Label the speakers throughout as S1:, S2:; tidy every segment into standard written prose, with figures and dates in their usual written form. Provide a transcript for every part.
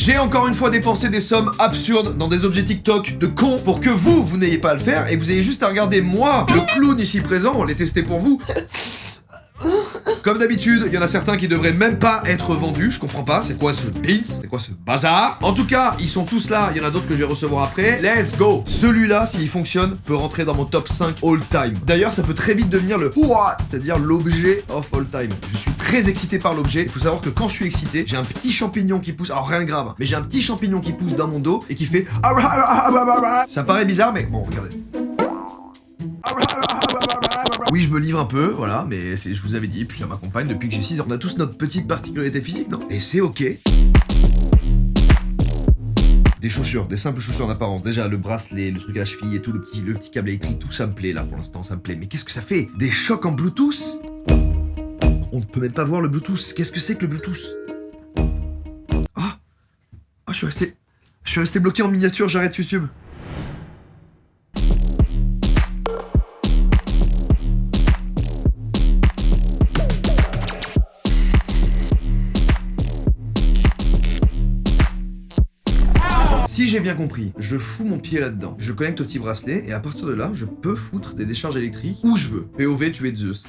S1: J'ai encore une fois dépensé des sommes absurdes dans des objets TikTok de cons pour que vous n'ayez pas à le faire et vous ayez juste à regarder moi, le clown ici présent, les tester pour vous. Comme d'habitude, il y en a certains qui devraient même pas être vendus, je comprends pas, c'est quoi ce pins? C'est quoi ce bazar? En tout cas, ils sont tous là, il y en a d'autres que je vais recevoir après. Let's go! Celui-là, s'il fonctionne, peut rentrer dans mon top 5 all time. D'ailleurs, ça peut très vite devenir le what, c'est-à-dire l'objet of all time. Je suis très excité par l'objet, il faut savoir que quand je suis excité, j'ai un petit champignon qui pousse, alors rien de grave, mais j'ai un petit champignon qui pousse dans mon dos et qui fait... Ça paraît bizarre, mais bon, regardez. Oui, je me livre un peu, voilà, mais je vous avais dit, puis ça m'accompagne depuis que j'ai 6 ans. On a tous notre petite particularité physique, non? Et c'est ok. Des chaussures, des simples chaussures d'apparence. Déjà, le bracelet, le truc à la cheville et tout, le petit câble électrique, tout ça me plaît, là, pour l'instant, ça me plaît. Mais qu'est-ce que ça fait? Des chocs en Bluetooth? On ne peut même pas voir le Bluetooth. Qu'est-ce que c'est que le Bluetooth? Ah! Ah, je suis resté bloqué en miniature, j'arrête YouTube. Si j'ai bien compris, je fous mon pied là-dedans, je connecte au petit bracelet et à partir de là, je peux foutre des décharges électriques où je veux. POV, tu es Zeus.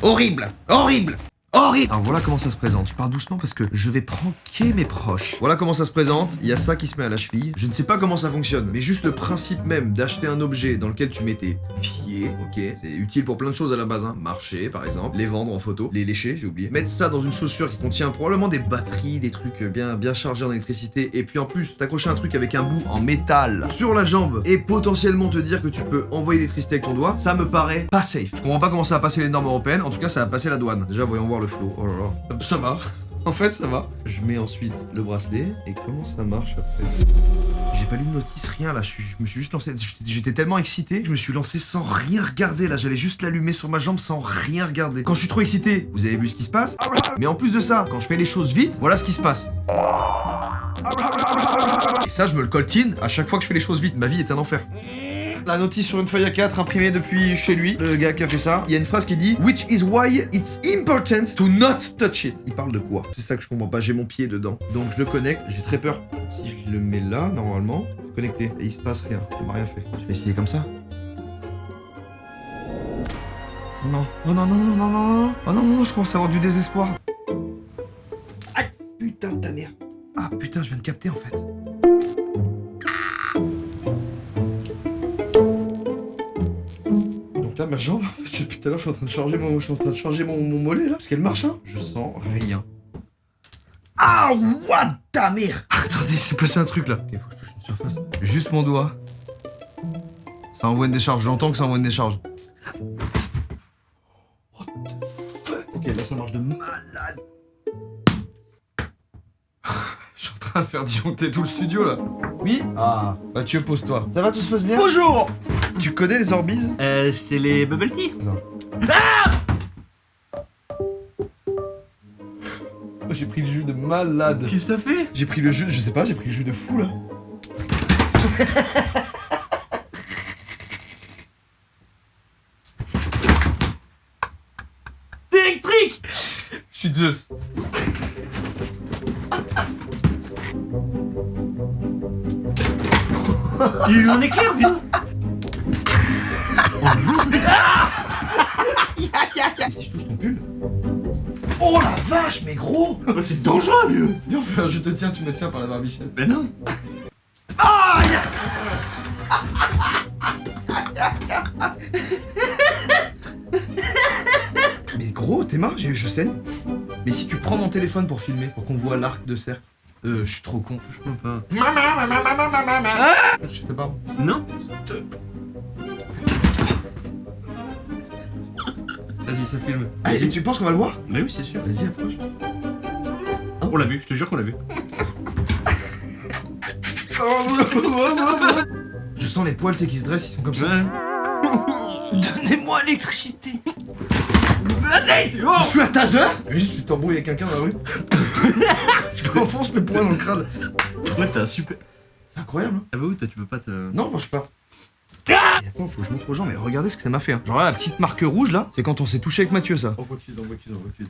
S1: Horrible! Horrible! Horrible! Alors voilà comment ça se présente. Je pars doucement parce que je vais pranker mes proches. Voilà comment ça se présente. Il y a ça qui se met à la cheville. Je ne sais pas comment ça fonctionne, mais juste le principe même d'acheter un objet dans lequel tu mets tes pieds, ok, c'est utile pour plein de choses à la base, hein. Marcher par exemple, les vendre en photo, les lécher, j'ai oublié. Mettre ça dans une chaussure qui contient probablement des batteries, des trucs bien chargés en électricité, et puis en plus t'accrocher un truc avec un bout en métal sur la jambe et potentiellement te dire que tu peux envoyer l'électricité avec ton doigt, ça me paraît pas safe. Je comprends pas comment ça a passé les normes européennes. En tout cas, ça a passé la douane. Déjà, voyons voir le flow. Oh là là. Ça va. En fait, ça va. Je mets ensuite le bracelet. Et comment ça marche après? J'ai pas lu de notice, rien là. Je me suis juste lancé. J'étais tellement excité que je me suis lancé sans rien regarder. Là, j'allais juste l'allumer sur ma jambe sans rien regarder. Quand je suis trop excité, vous avez vu ce qui se passe? Mais en plus de ça, quand je fais les choses vite, voilà ce qui se passe. Et ça, je me le coltine à chaque fois que je fais les choses vite. Ma vie est un enfer. La notice sur une feuille A4 imprimée depuis chez lui, le gars qui a fait ça. Il y a une phrase qui dit Which is why it's important to not touch it. Il parle de quoi? C'est ça que je comprends pas, j'ai mon pied dedans. Donc je le connecte, j'ai très peur. Si je le mets là, normalement, connecté, et il se passe rien, il m'a rien fait. Je vais essayer comme ça. Non, non, non, non, non, non, non, oh non, non, je commence à avoir du désespoir. Aïe, putain de ta mère. Ah putain, je viens de capter en fait. Là, ma jambe, en fait, depuis tout à l'heure, je suis en train de charger mon mollet là, parce qu'elle marche, hein. Je sens rien. Ah, what ta mère! Attendez, c'est passé un truc là. Ok, faut que je touche une surface. Juste mon doigt. Ça envoie une décharge, j'entends que ça envoie une décharge. What the fuck? Ok, là ça marche de malade. Je suis en train de faire disjoncter tout le studio là. Oui? Ah, Mathieu, pose-toi. Ça va, tout se passe bien?
S2: Bonjour!
S1: Tu connais les Orbeez?
S2: C'est les bubble tea?
S1: Non.
S2: Ah!
S1: J'ai pris le jus de malade.
S2: Qu'est-ce que ça fait?
S1: J'ai pris le jus, je sais pas, j'ai pris le jus de fou là.
S2: C'est électrique!
S1: Je suis Zeus.
S2: Il y a eu un éclair, viens!
S1: Si je touche ton pull. Oh la vache, mais gros!
S2: C'est dangereux, vieux!
S1: Viens, on fait un je te tiens, tu me tiens par la barbichette.
S2: Mais non!
S1: Ah! Mais gros, t'es marre, je saigne. Mais si tu prends mon téléphone pour filmer, pour qu'on voit l'arc de cercle. Je suis trop con.
S2: Je peux pas.
S1: Je sais pas.
S2: Non? Vas-y, ça filme.
S1: Allez, tu penses qu'on va le voir?
S2: Mais oui, c'est sûr.
S1: Vas-y, approche.
S2: On l'a vu, je te jure qu'on l'a vu.
S1: Je sens les poils, c'est qui se dressent, ils sont comme ça.
S2: Ouais. Donnez-moi l'électricité. Vas-y, c'est bon!
S1: Je suis un taser? Juste, tu t'embrouilles avec quelqu'un dans la rue. Tu t'enfonces le poing dans le crâne.
S2: Ouais, t'as un super.
S1: C'est incroyable, hein?
S2: Ah bah oui, toi tu peux pas te.
S1: Non, marche pas. Et attends, faut que je montre aux gens, mais regardez ce que ça m'a fait. Hein. Genre là, la petite marque rouge là, c'est quand on s'est touché avec Mathieu, ça.
S2: On recuse.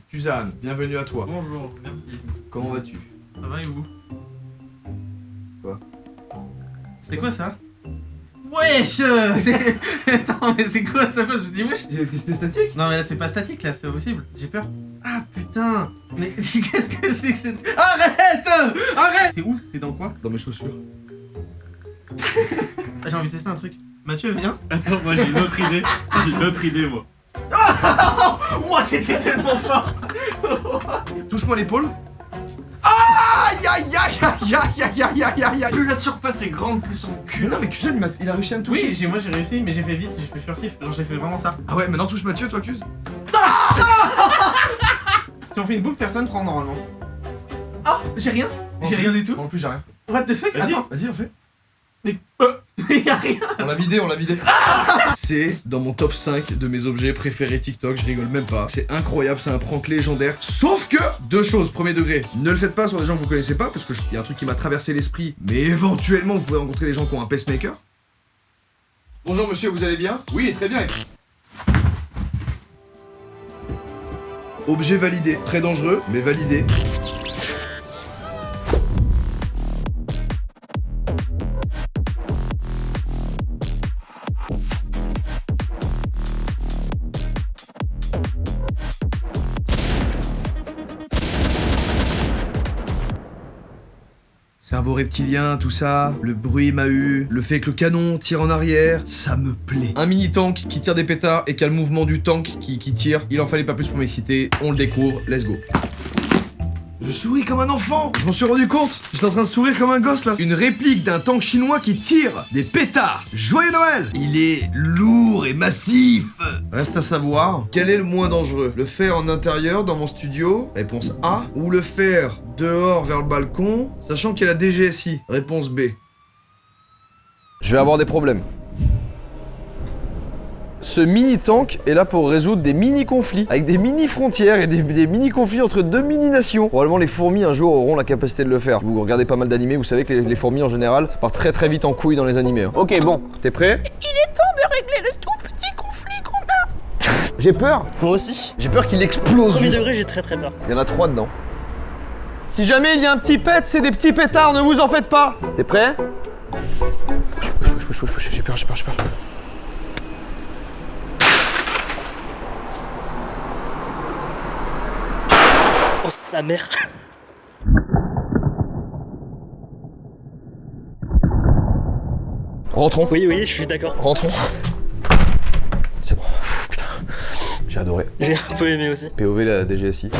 S1: Suzanne, bienvenue à toi.
S2: Bonjour, merci.
S1: Comment vas-tu?
S2: Ça va et vous?
S1: Quoi?
S2: C'est quoi ça? Wesh Attends, mais c'est quoi ça? Je dis wesh.
S1: L'électricité statique?
S2: Non mais là c'est pas statique là, c'est pas possible. J'ai peur. Ah putain. Mais qu'est-ce que c'est que cette... Arrête! Arrête! C'est où? C'est dans quoi?
S1: Dans mes chaussures.
S2: Ah, j'ai envie de tester un truc. Mathieu, viens.
S3: Attends, moi j'ai une autre idée. J'ai une autre idée, moi.
S2: Ouah, c'était tellement fort.
S1: Touche-moi l'épaule. Aïe aïe aïe aïe aïe aïe aïe aïe aïe aïe.
S3: Plus la surface est grande, plus son cul.
S1: Mais non mais Cusel il a réussi à me toucher.
S2: Oui, moi j'ai réussi, mais j'ai fait vite, j'ai fait furtif. Genre j'ai fait vraiment ça.
S1: Ah ouais, maintenant touche Mathieu toi Cus.
S2: Si on fait une boucle, personne prend normalement. Ah, j'ai rien. J'ai rien du tout.
S1: En plus j'ai rien.
S2: What the fuck?
S3: Vas-y.
S2: Attends.
S1: Vas-y on fait.
S2: Mais y'a rien.
S1: On l'a vidé, on l'a vidé. C'est dans mon top 5 de mes objets préférés TikTok, je rigole même pas. C'est incroyable, c'est un prank légendaire. Sauf que, deux choses, premier degré. Ne le faites pas sur des gens que vous connaissez pas, parce que y a un truc qui m'a traversé l'esprit. Mais éventuellement, vous pouvez rencontrer des gens qui ont un pacemaker. Bonjour monsieur, vous allez bien? Oui, très bien. Objet validé. Très dangereux, mais validé. Cerveau reptilien, tout ça, le bruit m'a eu, le fait que le canon tire en arrière, ça me plaît. Un mini-tank qui tire des pétards et qui a le mouvement du tank qui tire, il en fallait pas plus pour m'exciter, on le découvre, let's go. Je souris comme un enfant. Je m'en suis rendu compte. J'étais en train de sourire comme un gosse là. Une réplique d'un tank chinois qui tire des pétards. Joyeux Noël. Il est lourd et massif. Reste à savoir, quel est le moins dangereux? Le faire en intérieur dans mon studio? Réponse A. Ou le faire dehors vers le balcon, sachant qu'il y a la DGSI? Réponse B. Je vais avoir des problèmes. Ce mini-tank est là pour résoudre des mini-conflits, avec des mini-frontières et des mini-conflits entre deux mini-nations. Probablement les fourmis un jour auront la capacité de le faire. Vous regardez pas mal d'animés, vous savez que les fourmis en général, ça part très très vite en couille dans les animés. Hein. Ok, bon, t'es prêt?
S4: Il est temps de régler le tout petit conflit qu'on a.
S1: J'ai peur.
S5: Moi aussi.
S1: J'ai peur qu'il explose.
S5: Premier degré, j'ai très peur.
S1: Il y en a 3 dedans. Si jamais il y a un petit pet, c'est des petits pétards, ne vous en faites pas. T'es prêt? J'ai peur.
S5: Oh, sa mère.
S1: Rentrons.
S5: Oui, je suis d'accord.
S1: Rentrons. C'est bon. Putain. J'ai adoré.
S5: J'ai un peu aimé aussi.
S1: POV la DGSI.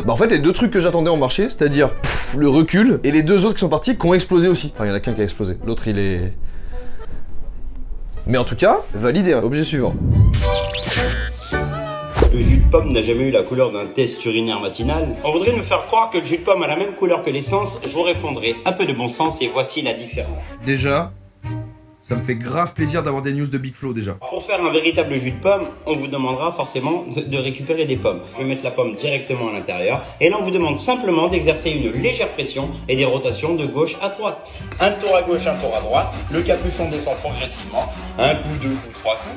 S1: Bah en fait les deux trucs que j'attendais ont marché, c'est-à-dire le recul et les deux autres qui sont partis qui ont explosé aussi. Enfin il y en a qu'un qui a explosé, l'autre il est... Mais en tout cas, validé, objet suivant.
S6: Le jus de pomme n'a jamais eu la couleur d'un test urinaire matinal. On voudrait nous faire croire que le jus de pomme a la même couleur que l'essence. Je vous répondrai un peu de bon sens et voici la différence.
S1: Déjà, ça me fait grave plaisir d'avoir des news de Big Flo déjà.
S6: Pour faire un véritable jus de pomme, on vous demandera forcément de récupérer des pommes. Je vais mettre la pomme directement à l'intérieur et là on vous demande simplement d'exercer une légère pression et des rotations de gauche à droite. Un tour à gauche, un tour à droite, le capuchon descend progressivement, un coup, deux coups, trois coups.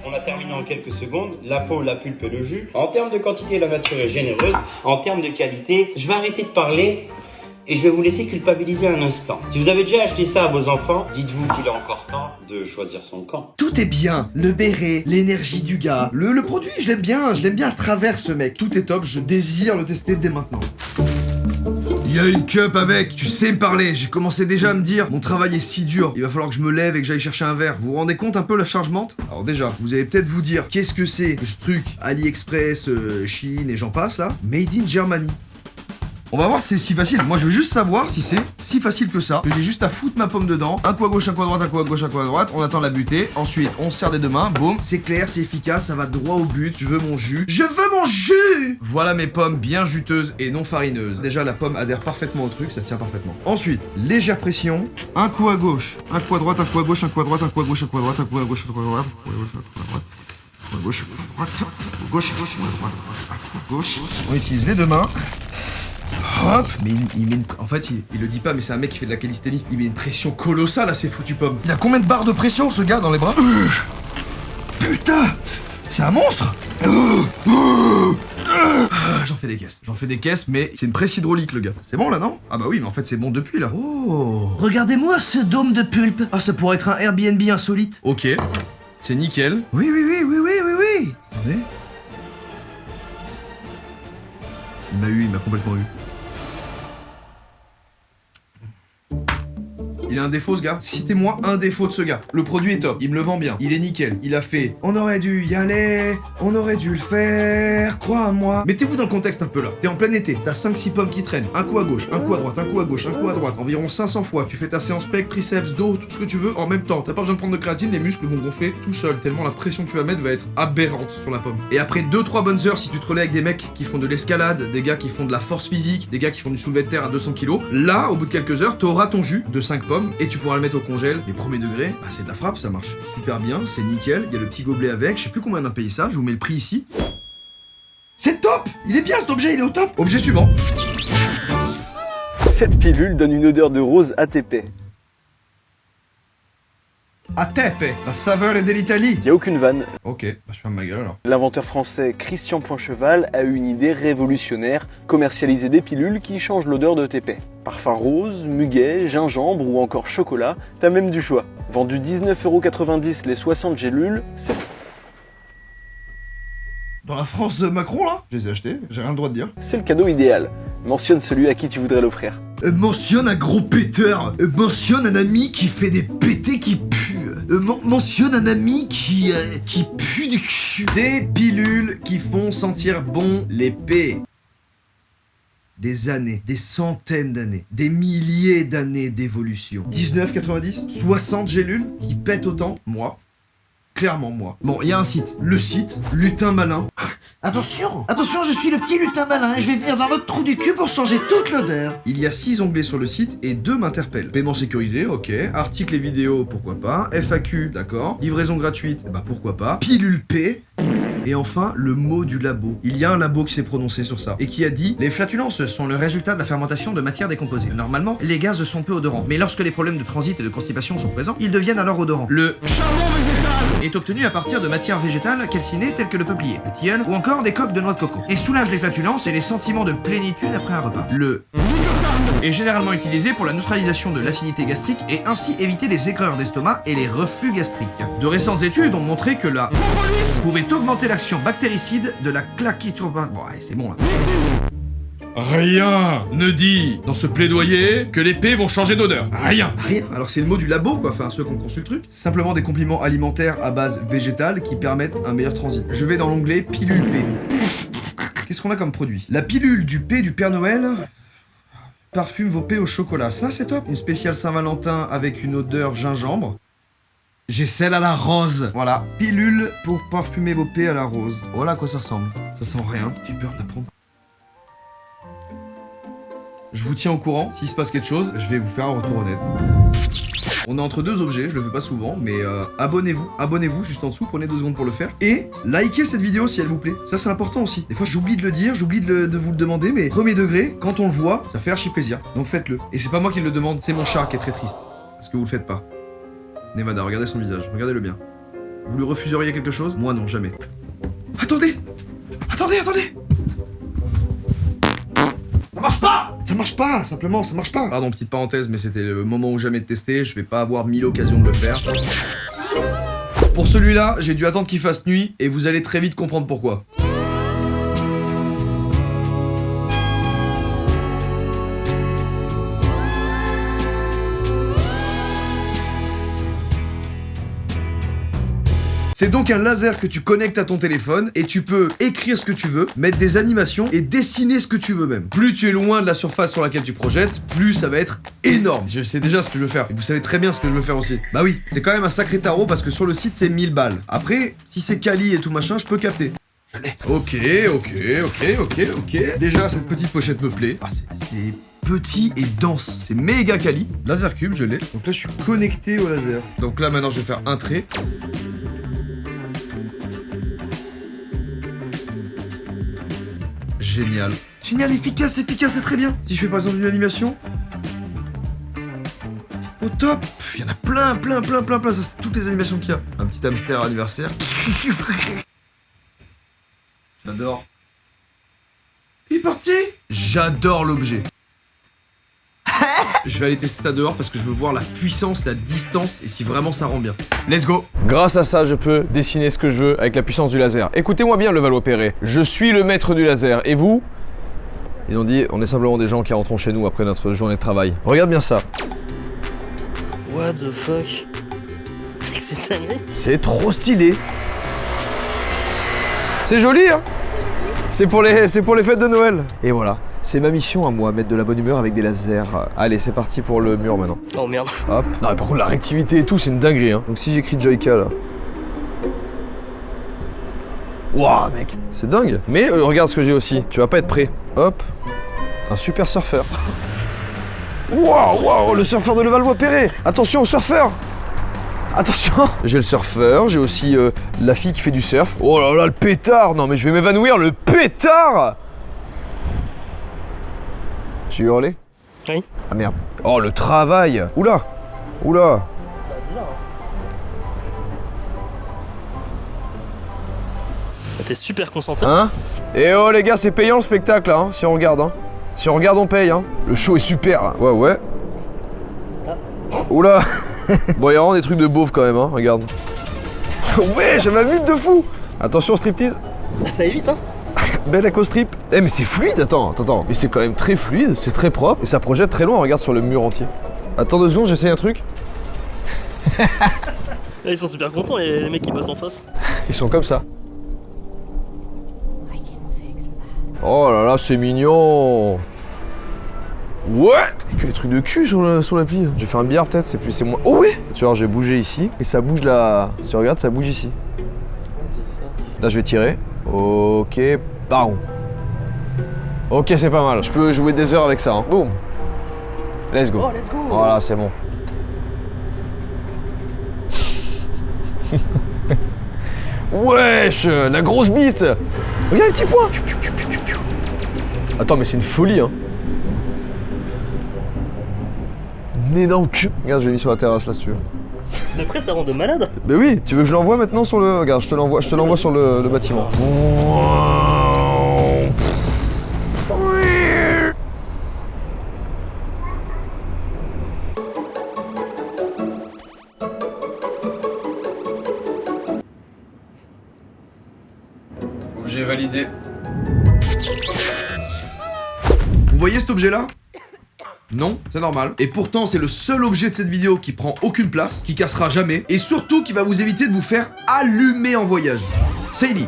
S6: On a terminé en quelques secondes, la peau, la pulpe et le jus. En termes de quantité, la nature est généreuse. En termes de qualité, je vais arrêter de parler et je vais vous laisser culpabiliser un instant. Si vous avez déjà acheté ça à vos enfants, dites-vous qu'il est encore temps de choisir son camp.
S1: Tout est bien, le béret, l'énergie du gars, le produit, je l'aime bien à travers ce mec. Tout est top, je désire le tester dès maintenant. Il y a une cup avec, tu sais me parler, j'ai commencé déjà à me dire, mon travail est si dur, il va falloir que je me lève et que j'aille chercher un verre. Vous vous rendez compte un peu la charge mentale? Alors déjà, vous allez peut-être vous dire, qu'est-ce que c'est que ce truc AliExpress, Chine et j'en passe là? Made in Germany. On va voir si c'est si facile. Moi, je veux juste savoir si c'est si facile que ça. Que j'ai juste à foutre ma pomme dedans. Un coup à gauche, un coup à droite, un coup à gauche, un coup à droite. On attend la butée. Ensuite, on se serre des deux mains. Boum. C'est clair, c'est efficace. Ça va droit au but. Je veux mon jus. Je veux mon jus! Voilà mes pommes bien juteuses et non farineuses. Déjà, la pomme adhère parfaitement au truc. Ça tient parfaitement. Ensuite, légère pression. Un coup à gauche. Un coup à droite, un coup à gauche, un coup à droite, un coup à gauche, un coup à droite, un coup à gauche, un coup à droite, un coup à gauche, un coup à droite. Gauche, gauche, gauche, gauche. On utilise les deux mains. Hop. Mais il met une... En fait, il le dit pas, mais c'est un mec qui fait de la calisthénie. Il met une pression colossale à ses foutues pommes. Il a combien de barres de pression, ce gars, dans les bras? Putain! C'est un monstre! J'en fais des caisses. J'en fais des caisses, mais c'est une presse hydraulique, le gars. C'est bon, là, non? Ah bah oui, mais en fait, c'est bon depuis, là. Oh.
S7: Regardez-moi ce dôme de pulpe. Ah, ça pourrait être un Airbnb insolite.
S1: Ok. C'est nickel.
S7: Oui.
S1: Attendez. Il m'a complètement eu. Il a un défaut, ce gars. Citez-moi un défaut de ce gars. Le produit est top, il me le vend bien, il est nickel. Il a fait « On aurait dû y aller, on aurait dû le faire, crois-moi ». Mettez-vous dans le contexte un peu là. T'es en plein été, t'as 5-6 pommes qui traînent. Un coup à gauche, un coup à droite, un coup à gauche, un coup à droite. Environ 500 fois. Tu fais ta séance pec, triceps, dos, tout ce que tu veux en même temps. T'as pas besoin de prendre de créatine, les muscles vont gonfler tout seul. Tellement la pression que tu vas mettre va être aberrante sur la pomme. Et après 2-3 bonnes heures, si tu te relais avec des mecs qui font de l'escalade, des gars qui font de la force physique, des gars qui font du soulevé de terre à 200 kg, là, au bout de quelques heures, t'auras ton jus de 5 pommes et tu pourras le mettre au congèle. Les premiers degrés, bah c'est de la frappe, ça marche super bien, c'est nickel. Il y a le petit gobelet avec, je sais plus combien on a payé ça, je vous mets le prix ici. C'est top! Il est bien cet objet, il est au top! Objet suivant.
S8: Cette pilule donne une odeur de rose ATP.
S1: ATP, la saveur est de l'Italie.
S8: Y a aucune vanne.
S1: Ok, bah je ferme ma gueule alors.
S8: L'inventeur français Christian Poincheval a eu une idée révolutionnaire, commercialiser des pilules qui changent l'odeur de tes paix. Parfum rose, muguet, gingembre ou encore chocolat, t'as même du choix. Vendu 19,90€ les 60 gélules, c'est...
S1: Dans la France de Macron là, je les ai achetés, j'ai rien le droit de dire.
S8: C'est le cadeau idéal. Mentionne celui à qui tu voudrais l'offrir.
S1: Mentionne un gros péteur. Mentionne un ami qui fait des pétés qui puent. Mentionne un ami qui pue du cul. Des pilules qui font sentir bon l'épée. Des années, des centaines d'années, des milliers d'années d'évolution. 19,90, 60 gélules qui pètent autant, moi. Clairement moi. Bon, il y a un site. Le site, Lutin Malin.
S7: Attention, je suis le petit lutin malin et je vais venir dans votre trou du cul pour changer toute l'odeur.
S1: Il y a 6 onglets sur le site et 2 m'interpellent. Paiement sécurisé, ok. Articles et vidéos, pourquoi pas. FAQ, d'accord. Livraison gratuite, bah pourquoi pas. Pilule P. Et enfin, le mot du labo. Il y a un labo qui s'est prononcé sur ça et qui a dit « Les flatulences sont le résultat de la fermentation de matières décomposées. Normalement, les gaz sont peu odorants, mais lorsque les problèmes de transit et de constipation sont présents, ils deviennent alors odorants. Le charbon végétal est obtenu à partir de matières végétales calcinées telles que le peuplier, le tilleul ou encore des coques de noix de coco et soulage les flatulences et les sentiments de plénitude après un repas. Le est généralement utilisé pour la neutralisation de l'acidité gastrique et ainsi éviter les aigreurs d'estomac et les reflux gastriques. De récentes études ont montré que la pouvait augmenter l'action bactéricide de la claquitropane. Bon, allez, c'est bon là. Rien ne dit dans ce plaidoyer que les P vont changer d'odeur. Rien. Rien. Alors c'est le mot du labo quoi, enfin ceux qui ont conçu le truc. C'est simplement des compléments alimentaires à base végétale qui permettent un meilleur transit. Je vais dans l'onglet pilule P. Qu'est-ce qu'on a comme produit? La pilule du P du Père Noël. Parfume vos P au chocolat, ça c'est top. Une spéciale Saint-Valentin avec une odeur gingembre. J'ai celle à la rose. Voilà, pilule pour parfumer vos P à la rose. Voilà à quoi ça ressemble. Ça sent rien, j'ai peur de la prendre. Je vous tiens au courant, s'il se passe quelque chose, je vais vous faire un retour honnête. On est entre deux objets, je le fais pas souvent, mais abonnez-vous juste en dessous, prenez 2 secondes pour le faire. Et likez cette vidéo si elle vous plaît, ça c'est important aussi. Des fois j'oublie de le dire, j'oublie de vous le demander, mais premier degré, quand on le voit, ça fait archi plaisir. Donc faites-le. Et c'est pas moi qui le demande, c'est mon chat qui est très triste. Parce que vous le faites pas. Nevada, regardez son visage, regardez-le bien. Vous lui refuseriez quelque chose? Moi non, jamais. Attendez! Attendez! Ça marche pas! Ça marche pas, simplement, ça marche pas. Pardon, petite parenthèse, mais c'était le moment ou jamais de tester, je vais pas avoir 1000 occasions de le faire. Pour celui-là, j'ai dû attendre qu'il fasse nuit, et vous allez très vite comprendre pourquoi. C'est donc un laser que tu connectes à ton téléphone et tu peux écrire ce que tu veux, mettre des animations et dessiner ce que tu veux même. Plus tu es loin de la surface sur laquelle tu projettes, plus ça va être énorme. Je sais déjà ce que je veux faire et vous savez très bien ce que je veux faire aussi. Bah oui, c'est quand même un sacré tarot parce que sur le site c'est 1000 balles. Après, si c'est quali et tout machin, je peux capter. Je l'ai. Ok. Déjà, cette petite pochette me plaît. Ah, c'est petit et dense. C'est méga quali. Laser cube, je l'ai. Donc là, je suis connecté au laser. Donc là, maintenant, je vais faire un trait. Génial. Génial, efficace, c'est très bien. Si je fais par exemple une animation. Au top. Il y en a plein. Ça, c'est toutes les animations qu'il y a. Un petit hamster anniversaire. J'adore. Il est parti. J'adore l'objet. Je vais aller tester ça dehors parce que je veux voir la puissance, la distance et si vraiment ça rend bien. Let's go.
S9: Grâce à ça, je peux dessiner ce que je veux avec la puissance du laser. Écoutez-moi bien, Levallois-Perret. Je suis le maître du laser. Et vous? Ils ont dit, on est simplement des gens qui rentrons chez nous après notre journée de travail. Regarde bien ça.
S5: What the fuck? C'est dingue.
S9: C'est trop stylé. C'est joli, hein? C'est pour les fêtes de Noël. Et voilà. C'est ma mission à moi, mettre de la bonne humeur avec des lasers. Allez, c'est parti pour le mur maintenant.
S5: Oh merde.
S9: Hop. Non, mais par contre, la réactivité et tout, c'est une dinguerie, hein. Donc si j'écris Joyka, là... Waouh, mec, c'est dingue. Mais regarde ce que j'ai aussi. Tu vas pas être prêt. Hop. Un super surfeur. Waouh, waouh, le surfeur de Levallois-Perret. Attention au surfeur. Attention. J'ai le surfeur, j'ai aussi la fille qui fait du surf. Oh là là, le pétard. Non mais je vais m'évanouir, le pétard. J'ai hurlé?
S5: Oui.
S9: Ah merde. Oh, le travail. Oula. Oula.
S5: T'es super concentré.
S9: Hein? Et oh les gars, c'est payant le spectacle là, hein, si on regarde. Hein. Si on regarde, on paye. Hein. Le show est super. Là. Ouais, ouais. Oula. Bon, il y a vraiment des trucs de beauf quand même, hein, regarde. Ouais, ça va vite de fou. Attention, striptease.
S5: Ça évite, hein.
S9: Belle Echo Strip. Eh mais c'est fluide, attends. Mais c'est quand même très fluide, c'est très propre. Et ça projette très loin, regarde sur le mur entier. Attends 2 secondes, j'essaye un truc.
S5: Ils sont super contents les mecs qui bossent en face.
S9: Ils sont comme ça. Oh là là, c'est mignon. Ouais. Il y a que des trucs de cul sur l'appli. Je vais faire un billard peut-être, c'est moins... Oh ouais. Tu vois, j'ai bougé ici, et ça bouge là. Si tu regardes, ça bouge ici. Là, je vais tirer. Ok, bam. Ok, c'est pas mal. Je peux jouer des heures avec ça. Hein. Boum. Let's go.
S5: Oh, let's go.
S9: Voilà, c'est bon. Wesh, la grosse bite. Regarde les petits points. Attends, mais c'est une folie, hein. Un énorme cul. Regarde, je l'ai mis sur la terrasse, là, si tu veux.
S5: D'après, ça rend de malade.
S9: Mais oui, tu veux que je l'envoie maintenant sur le... Regarde, je te l'envoie sur le bâtiment.
S1: Objet validé. Vous voyez cet objet-là? Non, c'est normal. Et pourtant, c'est le seul objet de cette vidéo qui prend aucune place, qui cassera jamais, et surtout qui va vous éviter de vous faire allumer en voyage. Seili.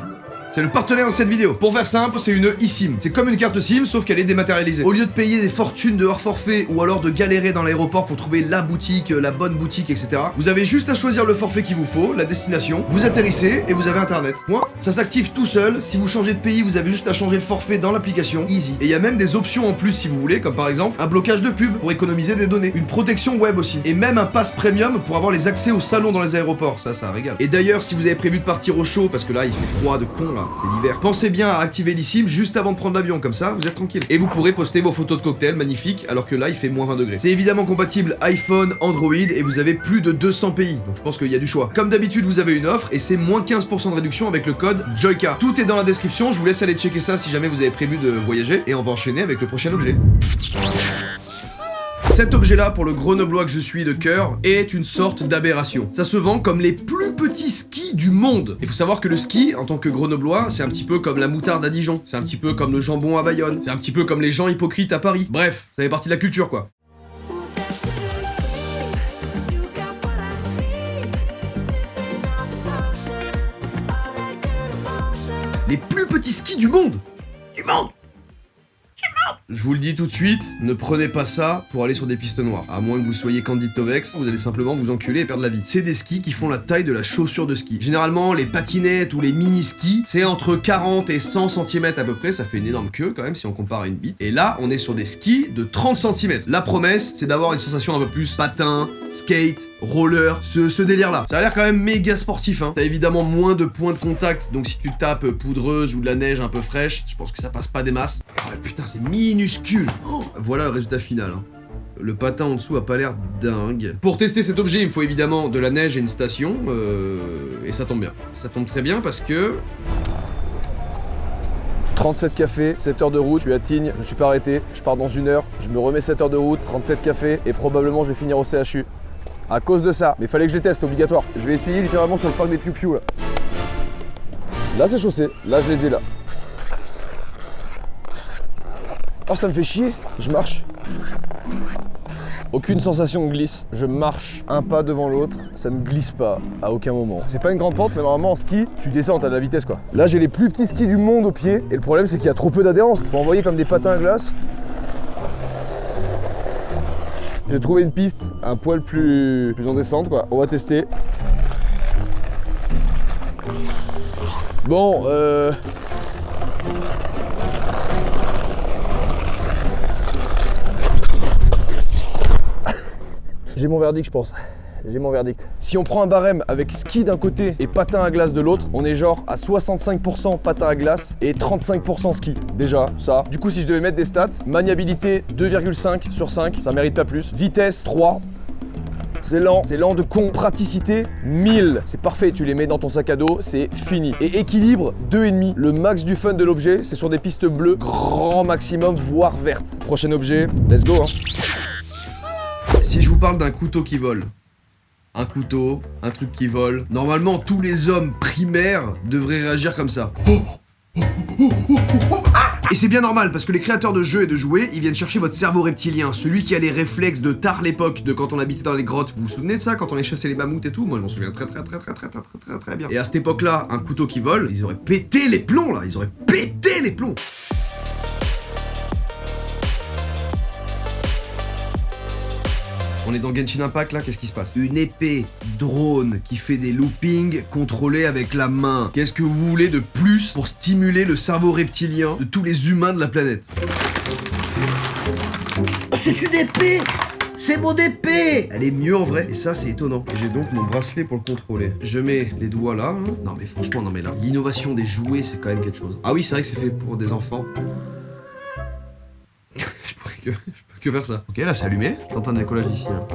S1: C'est le partenaire de cette vidéo. Pour faire simple, c'est une eSIM. C'est comme une carte SIM, sauf qu'elle est dématérialisée. Au lieu de payer des fortunes de hors forfait ou alors de galérer dans l'aéroport pour trouver la boutique, la bonne boutique, etc., vous avez juste à choisir le forfait qu'il vous faut, la destination, vous atterrissez et vous avez internet. Point. Ça s'active tout seul. Si vous changez de pays, vous avez juste à changer le forfait dans l'application. Easy. Et il y a même des options en plus si vous voulez, comme par exemple un blocage de pub pour économiser des données, une protection web aussi, et même un pass premium pour avoir les accès au salon dans les aéroports. Ça régale. Et d'ailleurs, si vous avez prévu de partir au chaud, parce que là il fait froid de con là, c'est l'hiver, pensez bien à activer l'eSIM juste avant de prendre l'avion, comme ça vous êtes tranquille. Et vous pourrez poster vos photos de cocktails magnifiques alors que là il fait moins 20 degrés. C'est évidemment compatible iPhone, Android et vous avez plus de 200 pays, donc je pense qu'il y a du choix. Comme d'habitude vous avez une offre et c'est moins 15% de réduction avec le code Joyka. Tout est dans la description, je vous laisse aller checker ça si jamais vous avez prévu de voyager et on va enchaîner avec le prochain objet. Cet objet-là, pour le grenoblois que je suis de cœur, est une sorte d'aberration. Ça se vend comme les plus petits skis du monde. Il faut savoir que le ski, en tant que grenoblois, c'est un petit peu comme la moutarde à Dijon. C'est un petit peu comme le jambon à Bayonne. C'est un petit peu comme les gens hypocrites à Paris. Bref, ça fait partie de la culture, quoi. Les plus petits skis du monde! Du monde! Je vous le dis tout de suite, ne prenez pas ça pour aller sur des pistes noires. À moins que vous soyez Candide Tovex, vous allez simplement vous enculer et perdre la vie. C'est des skis qui font la taille de la chaussure de ski. Généralement, les patinettes ou les mini-skis, c'est entre 40 et 100 cm à peu près, ça fait une énorme queue quand même si on compare à une bite. Et là, on est sur des skis de 30 cm. La promesse, c'est d'avoir une sensation un peu plus patin, skate, roller, ce délire-là. Ça a l'air quand même méga sportif, hein. T'as évidemment moins de points de contact, donc si tu tapes poudreuse ou de la neige un peu fraîche, je pense que ça passe pas des masses. Oh, putain, c'est minuscule. Oh, voilà le résultat final, hein. Le patin en dessous a pas l'air dingue. Pour tester cet objet, il me faut évidemment de la neige et une station, et ça tombe bien. Ça tombe très bien parce que...
S9: 37 cafés, 7 heures de route, je suis à Tignes, je me suis pas arrêté, je pars dans 1 heure, je me remets 7 heures de route, 37 cafés et probablement je vais finir au CHU. À cause de ça, mais fallait que je les teste, obligatoire. Je vais essayer littéralement sur le parc des Piu-Piu là. Là c'est chaussé, là je les ai là. Oh ça me fait chier, je marche. Aucune sensation de glisse, je marche un pas devant l'autre, ça ne glisse pas à aucun moment. C'est pas une grande pente, mais normalement en ski, tu descends, t'as de la vitesse quoi. Là j'ai les plus petits skis du monde au pied, et le problème c'est qu'il y a trop peu d'adhérence. Faut envoyer comme des patins à glace. J'ai trouvé une piste un poil plus en descente quoi, on va tester. Bon, j'ai mon verdict je pense, j'ai mon verdict. Si on prend un barème avec ski d'un côté et patin à glace de l'autre, on est genre à 65% patin à glace et 35% ski. Déjà, ça. Du coup si je devais mettre des stats, maniabilité 2,5 sur 5, ça mérite pas plus. Vitesse 3. C'est lent de con. Praticité 1000, c'est parfait, tu les mets dans ton sac à dos, c'est fini. Et équilibre 2,5. Le max du fun de l'objet, c'est sur des pistes bleues, grand maximum, voire vertes. Prochain objet, let's go hein.
S1: Si je vous parle d'un couteau qui vole, un couteau, un truc qui vole, normalement tous les hommes primaires devraient réagir comme ça. Et c'est bien normal parce que les créateurs de jeux et de jouets, ils viennent chercher votre cerveau reptilien, celui qui a les réflexes de tard l'époque de quand on habitait dans les grottes. Vous vous souvenez de ça, quand on allait chasser les mammouths et tout? Moi je m'en souviens très bien. Et à cette époque-là, un couteau qui vole, ils auraient pété les plombs là, ils auraient pété les plombs. On est dans Genshin Impact là, qu'est-ce qui se passe? Une épée drone qui fait des loopings contrôlés avec la main. Qu'est-ce que vous voulez de plus pour stimuler le cerveau reptilien de tous les humains de la planète?
S7: C'est une épée! C'est mon épée!
S1: Elle est mieux en vrai, et ça c'est étonnant. Et j'ai donc mon bracelet pour le contrôler. Je mets les doigts là. Non mais franchement, non mais là, l'innovation des jouets c'est quand même quelque chose. Ah oui, c'est vrai que c'est fait pour des enfants. Je peux que faire ça. Ok, là c'est allumé. Je tente un décollage d'ici. Hein.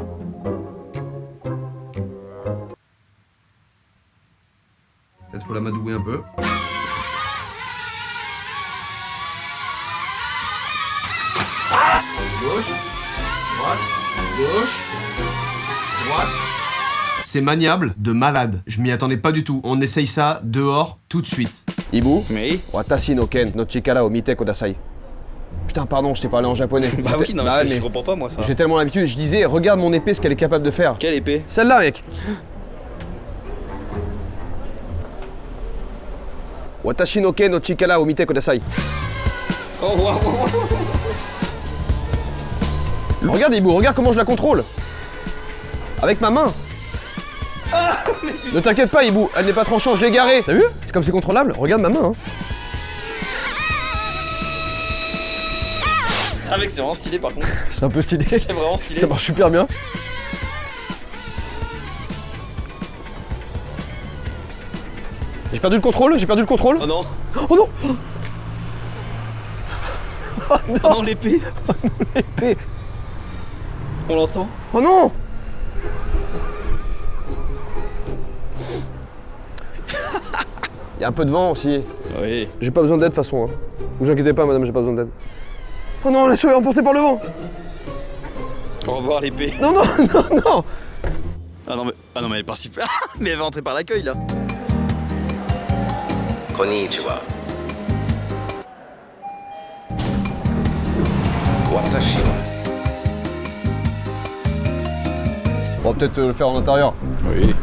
S1: Peut-être faut la madouer un peu. Gauche, droite, gauche, droite. C'est maniable de malade. Je m'y attendais pas du tout. On essaye ça dehors tout de suite.
S9: Ibu,
S5: Oui.
S9: watashi no ken no chikara o mite kudasai. Putain, pardon, je t'ai parlé en japonais.
S5: Bah oui, non,
S9: Bah,
S5: mais je comprends pas moi ça.
S9: J'ai tellement l'habitude, je disais, regarde mon épée, ce qu'elle est capable de faire.
S5: Quelle épée?
S9: Celle-là, mec. Watashi no ken no chikara o mite kudasai.
S5: Oh waouh.
S9: Regarde, Ibu, regarde comment je la contrôle. Avec ma main. Ne t'inquiète pas, Ibu, elle n'est pas tranchante, je l'ai garée. T'as vu? C'est comme c'est contrôlable. Regarde ma main, hein.
S5: Ah mec, c'est vraiment stylé par contre.
S9: C'est un peu stylé.
S5: C'est vraiment stylé.
S9: Ça marche super bien. J'ai perdu le contrôle, j'ai perdu le contrôle.
S5: Oh non.
S9: Oh non.
S5: Oh non, l'épée.
S9: Épée.
S5: On l'entend.
S9: Oh non. Il y a un peu de vent aussi.
S5: Oui.
S9: J'ai pas besoin d'aide de toute façon. Hein. Vous inquiétez pas, madame, j'ai pas besoin d'aide. Oh non, laisse-le emporter par le vent.
S5: Au revoir l'épée.
S9: Non, non, non, non.
S5: Ah non mais elle est partie. Mais elle va entrer par l'accueil là.
S10: Konnichiwa. Watashi wa.
S9: On va peut-être le faire en intérieur.
S5: Oui.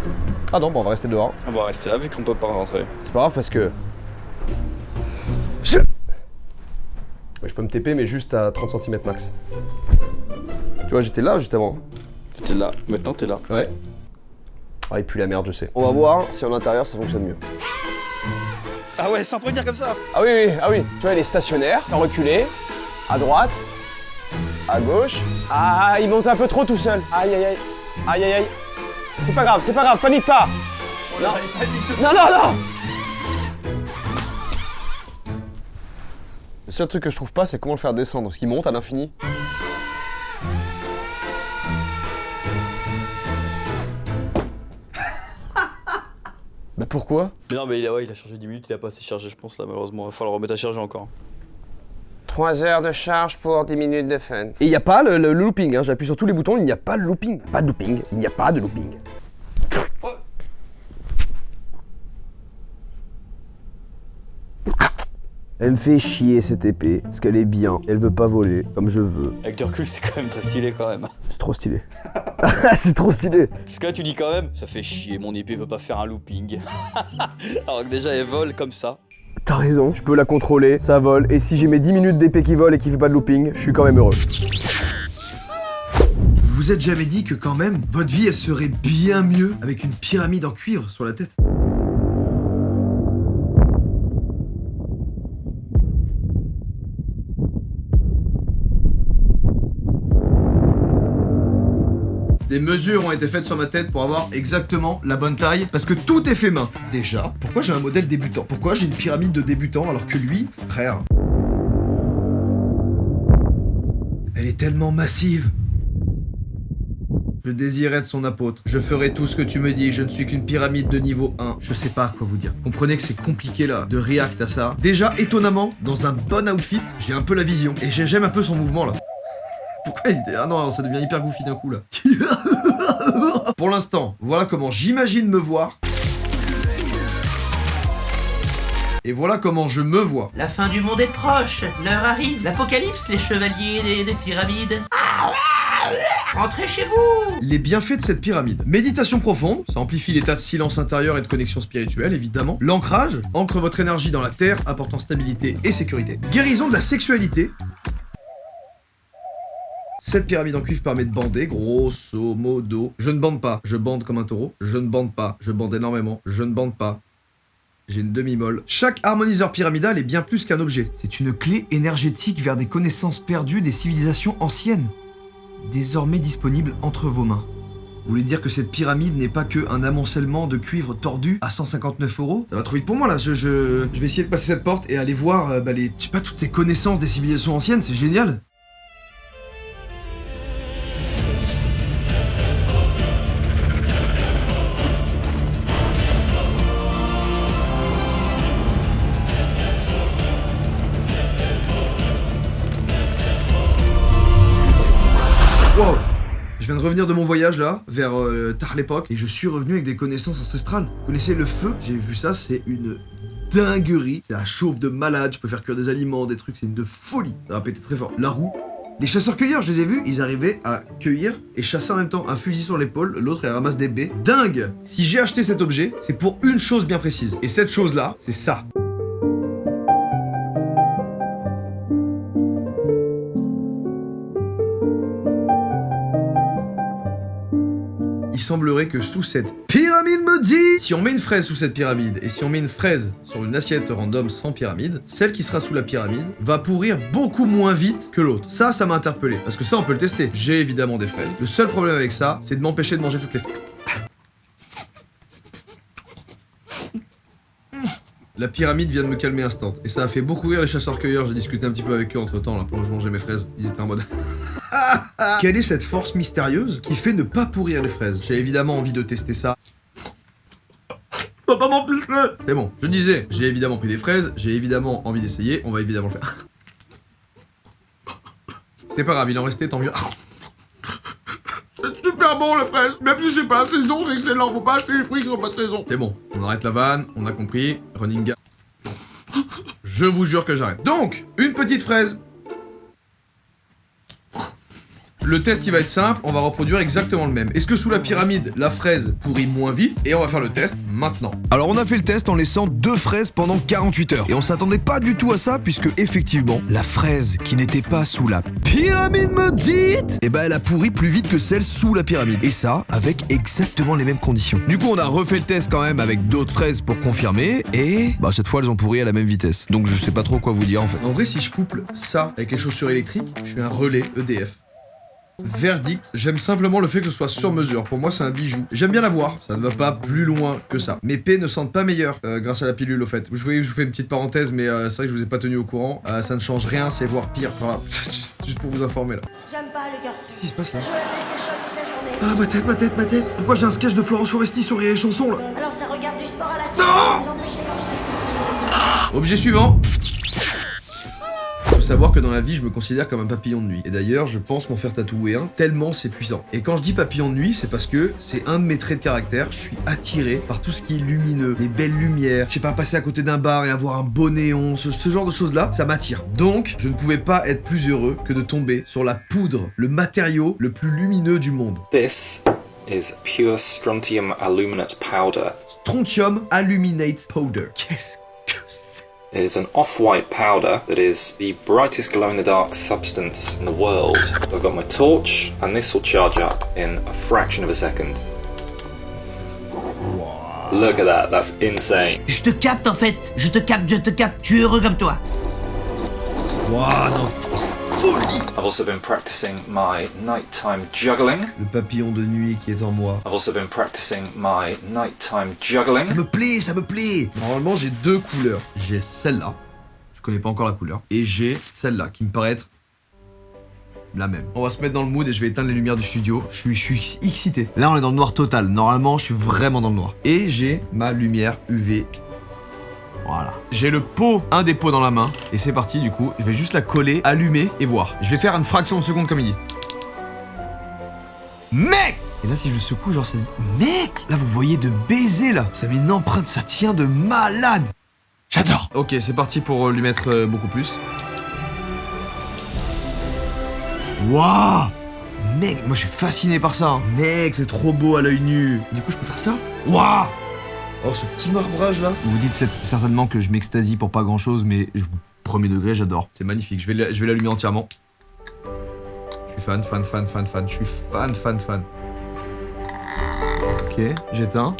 S9: Ah non, bon, on va rester dehors.
S5: On va rester là vu qu'on peut pas rentrer.
S9: C'est pas grave parce que... Je peux me TP mais juste à 30 cm max. Tu vois, j'étais là juste avant.
S5: C'était là, maintenant t'es là.
S9: Ouais. Ah, il pue la merde, je sais. On va voir si en intérieur ça fonctionne mieux.
S5: Ah ouais, sans prévenir comme ça.
S9: Ah oui, oui, ah oui. Tu vois, il est stationnaire, reculé, à droite, à gauche. Ah, il monte un peu trop tout seul. Aïe, aïe, aïe. Aïe, aïe, aïe. C'est pas grave, panique pas. Non, non, non, non. Le seul truc que je trouve pas, c'est comment le faire descendre, parce qu'il monte à l'infini. Bah Pourquoi?
S5: Mais non, mais il a chargé 10 minutes, il a pas assez chargé, je pense, là, malheureusement. Il va falloir le remettre à charger encore.
S11: 3 heures de charge pour 10 minutes de fun.
S9: Et il n'y a pas le looping, hein. J'appuie sur tous les boutons, il n'y a pas le looping. Pas de looping, il n'y a pas de looping. Elle me fait chier cette épée, parce qu'elle est bien, elle veut pas voler, comme je veux.
S5: Avec du recul, c'est quand même très stylé quand même.
S9: C'est trop stylé. C'est trop stylé.
S5: Parce que là, tu dis quand même, ça fait chier, mon épée veut pas faire un looping. Alors que déjà, elle vole comme ça.
S9: T'as raison, je peux la contrôler, ça vole, et si j'ai mes 10 minutes d'épée qui vole et qui fait pas de looping, je suis quand même heureux.
S1: Vous vous êtes jamais dit que quand même, votre vie elle serait bien mieux avec une pyramide en cuivre sur la tête? Des mesures ont été faites sur ma tête pour avoir exactement la bonne taille, parce que tout est fait main. Déjà, pourquoi j'ai un modèle débutant? Pourquoi j'ai une pyramide de débutant alors que lui, frère, elle est tellement massive. Je désire être son apôtre. Je ferai tout ce que tu me dis. Je ne suis qu'une pyramide de niveau 1. Je sais pas quoi vous dire. Comprenez que c'est compliqué là de react à ça. Déjà, étonnamment, dans un bon outfit, j'ai un peu la vision. Et j'aime un peu son mouvement là. Pourquoi il... Ah non, ça devient hyper goofy d'un coup là. Pour l'instant, voilà comment j'imagine me voir. Et voilà comment je me vois.
S12: La fin du monde est proche. L'heure arrive. L'apocalypse, les chevaliers des pyramides. Rentrez chez vous.
S1: Les bienfaits de cette pyramide. Méditation profonde, ça amplifie l'état de silence intérieur et de connexion spirituelle, évidemment. L'ancrage, ancre votre énergie dans la terre, apportant stabilité et sécurité. Guérison de la sexualité. Cette pyramide en cuivre permet de bander, grosso modo. Je ne bande pas, je bande comme un taureau. Je ne bande pas, je bande énormément. Je ne bande pas. J'ai une demi-molle. Chaque harmoniseur pyramidal est bien plus qu'un objet. C'est une clé énergétique vers des connaissances perdues des civilisations anciennes. Désormais disponible entre vos mains. Vous voulez dire que cette pyramide n'est pas qu'un amoncellement de cuivre tordu à 159 €? Ça va trop vite pour moi là, je vais essayer de passer cette porte et aller voir je sais pas, toutes ces connaissances des civilisations anciennes, c'est génial. Wow! Je viens de revenir de mon voyage là, vers tard l'époque, et je suis revenu avec des connaissances ancestrales. Vous connaissez le feu? J'ai vu ça, c'est une dinguerie. Ça chauffe de malade, je peux faire cuire des aliments, des trucs, c'est une de folie. Ça va péter très fort. La roue. Les chasseurs-cueilleurs, je les ai vus, ils arrivaient à cueillir et chasser en même temps. Un fusil sur l'épaule, l'autre elle ramasse des baies. Dingue! Si j'ai acheté cet objet, c'est pour une chose bien précise. Et cette chose-là, c'est ça. Il semblerait que sous cette pyramide maudite, si on met une fraise sous cette pyramide et si on met une fraise sur une assiette random sans pyramide, celle qui sera sous la pyramide va pourrir beaucoup moins vite que l'autre. Ça m'a interpellé, parce que ça on peut le tester. J'ai évidemment des fraises. Le seul problème avec ça, c'est de m'empêcher de manger toutes les fraises. La pyramide vient de me calmer instant. Et ça a fait beaucoup rire les chasseurs-cueilleurs. J'ai discuté un petit peu avec eux entre temps là pendant que je mangeais mes fraises. Ils étaient en mode... Quelle est cette force mystérieuse qui fait ne pas pourrir les fraises? J'ai évidemment envie de tester ça. Papa m'en plus. C'est bon, je disais, j'ai évidemment pris des fraises, j'ai évidemment envie d'essayer, on va évidemment le faire. C'est pas grave, il en restait, tant mieux. C'est super bon les fraises, même si c'est pas la saison, c'est excellent, faut pas acheter les fruits qui sont pas de saison. C'est bon, on arrête la vanne, on a compris, running gag. Je vous jure que j'arrête. Donc, une petite fraise. Le test il va être simple, on va reproduire exactement le même. Est-ce que sous la pyramide, la fraise pourrit moins vite? Et on va faire le test maintenant. Alors on a fait le test en laissant 2 fraises pendant 48 heures. Et on s'attendait pas du tout à ça, puisque effectivement, la fraise qui n'était pas sous la pyramide maudite, eh ben elle a pourri plus vite que celle sous la pyramide. Et ça, avec exactement les mêmes conditions. Du coup on a refait le test quand même avec d'autres fraises pour confirmer. Et bah cette fois elles ont pourri à la même vitesse. Donc je sais pas trop quoi vous dire en fait. En vrai si je couple ça avec les chaussures électriques, je suis un relais EDF. Verdict, j'aime simplement le fait que ce soit sur mesure. Pour moi, c'est un bijou. J'aime bien l'avoir. Ça ne va pas plus loin que ça. Mes P ne sentent pas meilleurs grâce à la pilule, au fait. Je vous fais une petite parenthèse, mais c'est vrai que je vous ai pas tenu au courant. Ça ne change rien, c'est voire pire. Voilà. juste pour vous informer là.
S4: J'aime pas les garçons.
S1: Qu'est-ce qui se passe là?
S4: Je joue à la PlayStation toute la journée.
S1: Ah, ma tête. Pourquoi j'ai un sketch de Florence Foresti sur Rire et Chanson là?
S4: Alors ça regarde du sport à la télé.
S1: Non!
S4: Vous empêchez quand je sais.
S1: Objet suivant. Faut savoir que dans la vie, je me considère comme un papillon de nuit. Et d'ailleurs, je pense m'en faire tatouer un, tellement c'est puissant. Et quand je dis papillon de nuit, c'est parce que c'est un de mes traits de caractère. Je suis attiré par tout ce qui est lumineux, les belles lumières. Je sais pas, passer à côté d'un bar et avoir un beau néon, ce genre de choses-là, ça m'attire. Donc, je ne pouvais pas être plus heureux que de tomber sur la poudre, le matériau le plus lumineux du monde.
S13: This is pure strontium aluminate powder.
S1: Strontium aluminate powder. Qu'est-ce que c'est?
S13: It is an off-white powder that is the brightest glow-in-the-dark substance in the world. I've got my torch, and this will charge up in a fraction of a second. Wow. Look at that, that's insane.
S12: Je te capte en fait. Je te capte. Je suis heureux comme toi.
S1: Waouh, non, c'est folie!
S13: I've also been practicing my nighttime juggling.
S1: Le papillon de nuit qui est en moi.
S13: I've also been practicing my nighttime juggling.
S1: Ça me plaît! Normalement, j'ai deux couleurs. J'ai celle-là, je connais pas encore la couleur, et j'ai celle-là, qui me paraît être la même. On va se mettre dans le mood et je vais éteindre les lumières du studio. Je suis excité. Là, on est dans le noir total. Normalement, je suis vraiment dans le noir. Et j'ai ma lumière UV. Voilà. J'ai le pot, un des pots dans la main. Et c'est parti, du coup. Je vais juste la coller, allumer et voir. Je vais faire une fraction de seconde comme il dit. Mec! Et là, si je le secoue, genre, ça se... Mec! Là, vous voyez de baiser, là. Ça met une empreinte, ça tient de malade. J'adore. Ok, c'est parti pour lui mettre beaucoup plus. Waouh! Mec, moi, je suis fasciné par ça. Hein. Mec, c'est trop beau à l'œil nu. Du coup, je peux faire ça? Waouh! Oh, ce petit marbrage là. Vous vous dites certainement que je m'extasie pour pas grand chose, mais premier degré, j'adore. C'est magnifique, je vais l'allumer entièrement. Je suis fan. Je suis fan. Ok, j'éteins.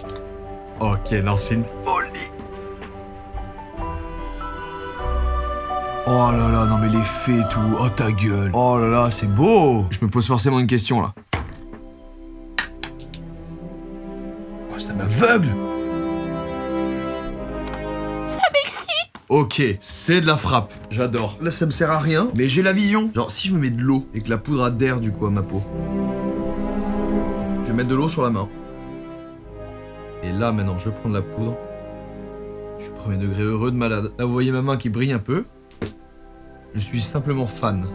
S1: Ok, non, c'est une folie. Oh là là, non mais l'effet et tout. Oh ta gueule. Oh là là, c'est beau. Je me pose forcément une question là. Oh, ça m'aveugle.
S4: Ça m'excite.
S1: Ok, c'est de la frappe, j'adore. Là, ça me sert à rien, mais j'ai la vision. Genre, si je me mets de l'eau et que la poudre adhère du coup à ma peau, je vais mettre de l'eau sur la main. Et là, maintenant, je prends de la poudre. Je suis premier degré heureux de malade. Là, vous voyez ma main qui brille un peu. Je suis simplement fan.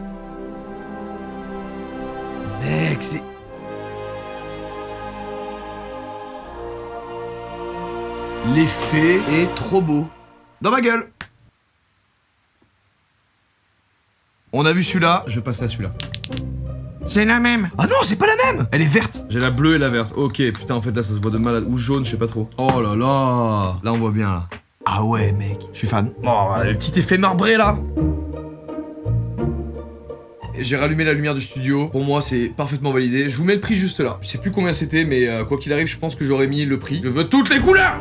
S1: Mec, c'est... L'effet est trop beau. Dans ma gueule. On a vu celui-là, je vais passer à celui-là.
S12: C'est la même.
S1: Ah non, c'est pas la même. Elle est verte. J'ai la bleue et la verte. Ok, putain, en fait, là, ça se voit de malade. Ou jaune, je sais pas trop. Oh là là. Là, on voit bien, là. Ah ouais, mec. Je suis fan. Oh, le petit effet marbré, là. J'ai rallumé la lumière du studio. Pour moi, c'est parfaitement validé. Je vous mets le prix juste là. Je sais plus combien c'était, mais quoi qu'il arrive, je pense que j'aurais mis le prix. Je veux toutes les couleurs.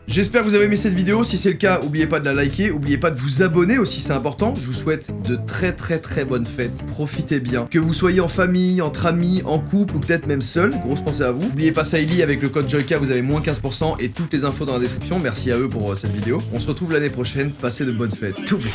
S1: J'espère que vous avez aimé cette vidéo, si c'est le cas, n'oubliez pas de la liker, n'oubliez pas de vous abonner aussi, c'est important. Je vous souhaite de très bonnes fêtes, profitez bien. Que vous soyez en famille, entre amis, en couple ou peut-être même seul, grosse pensée à vous. N'oubliez pas Saïli, avec le code JOYKA, vous avez moins 15% et toutes les infos dans la description. Merci à eux pour cette vidéo. On se retrouve l'année prochaine, passez de bonnes fêtes. Tout bien.